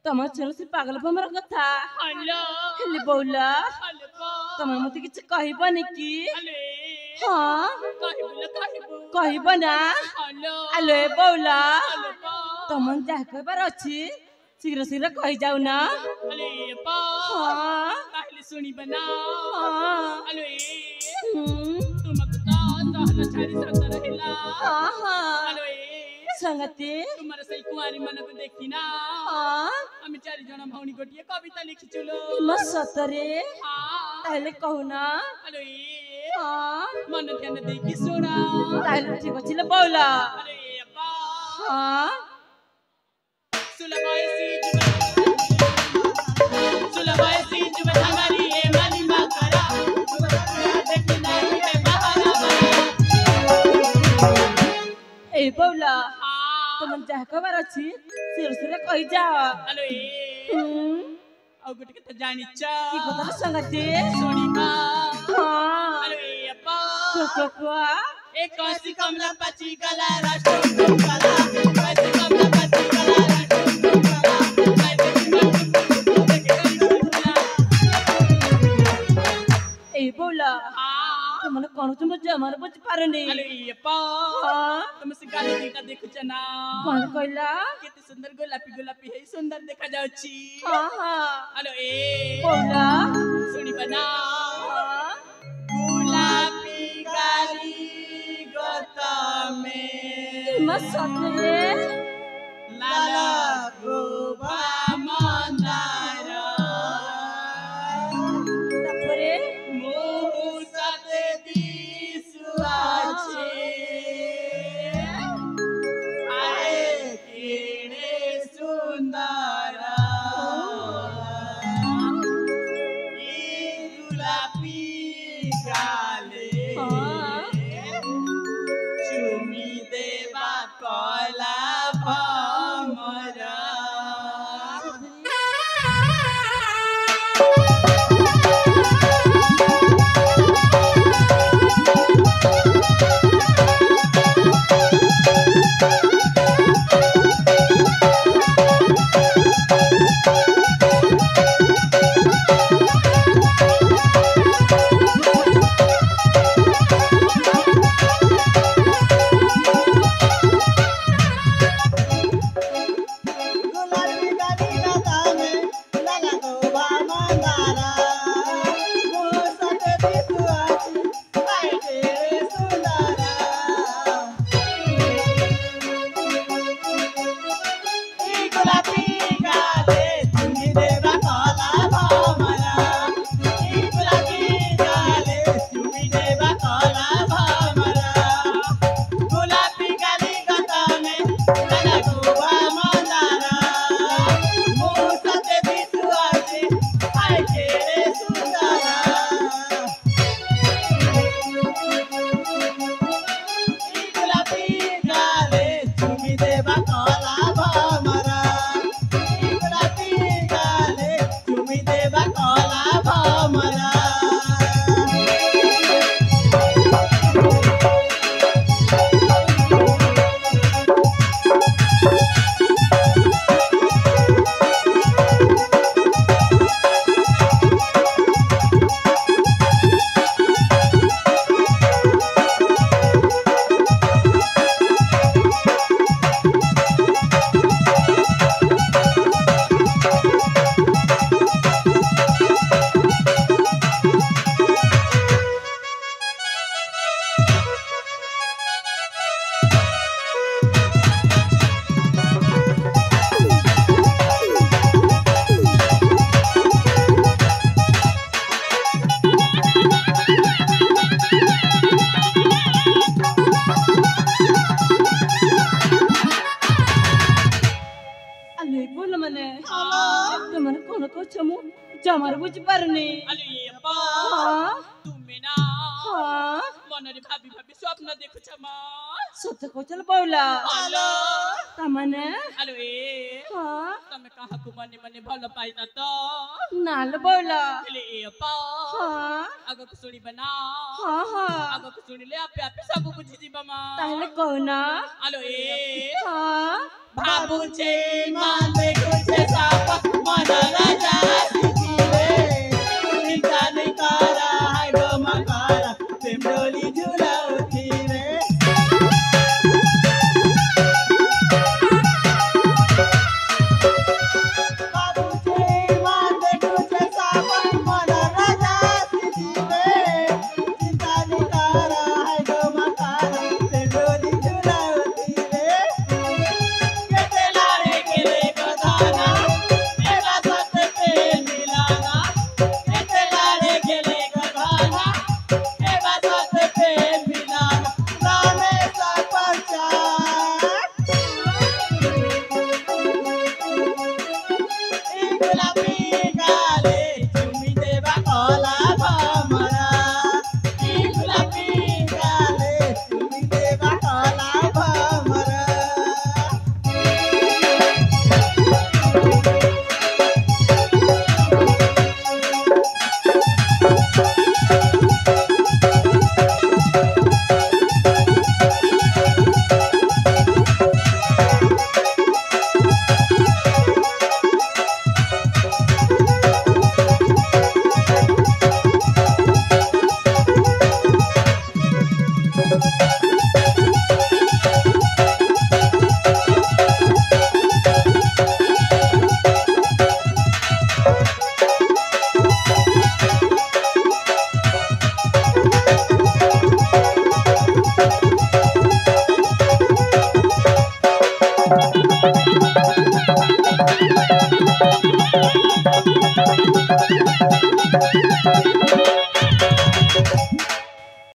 तम चल से पागल बमर कथा हेले बौला तम मते किछ कहबनी की हां कहब ना हेले बौला तम जा कहबार अछि शीघ्र शीघ्र कहि जाऊ ना अले पा हां कहले सुनी बना हां अले तुमक ता सहल छाड़ी संग रहिला हां हां अले संगति तुम्हारे सही कुमारी मन को देखी ना हां हम चारि जन भौनी गोटिए कविता लिखिचुलो म सतरे हां ताले कहू ना अले हां मन ध्यान दे की सुना ताले ठीक अछि ले बौला अरे अप्पा हां सुलभाए सी जुबत हमारी ए मानी मा करा देख नहीं है बहाना ए बौला तुम जा खबर अछि सिर सिर कहि जा हेलो औ गुट के त जानी छ की बता संगति सोनी बा हां हेलो अप्पा को एक कासी कमला पची गला राष्ट्र कला कासी कमला पची गला राष्ट्र कला ए बोला तुमने कोन तुम जमर बुझ पारनी अरे अप्पा हां तुम से गाली देता देखु छ ना कोन कहला केते सुंदर गोलापी गोलापी है सुंदर देखा जाउ छी हां हां हेलो ए बोला सुनी बना हां गोलापी गाली गोता में मसतरे लाला गोबा मंदार तपरे मोह सते दिसुआछे आए केड़े सुंदर ई गुलाबी गाले चुमी देवा कला भमरा Mara जमार बुझ पारुनी আলো এ আপা हाँ তুমি না हाँ মନରେ ভাবি ভাবি স্বপ্ন দেখছ মা सत्य को चल बौला আলো तमने আলো এ हाँ তুমি কাহাকু মনে মনে ভালো পাইতা তো नाल बौला আলো এ আপা हाँ আগକୁ ଶୁଣିବା ନା हाँ हाँ আগକୁ ଶୁଣିଲେ ଆପେ ଆପେ ସବୁ ବୁଝିଯିବା ମା ताहले कहना ଆଲୋ ଏ हाँ ଭାବୁଛେ ମା ଦେଖୁଛେ ସାପ ମନ ରାଜା Kita nikara hai go makara, temdoli julau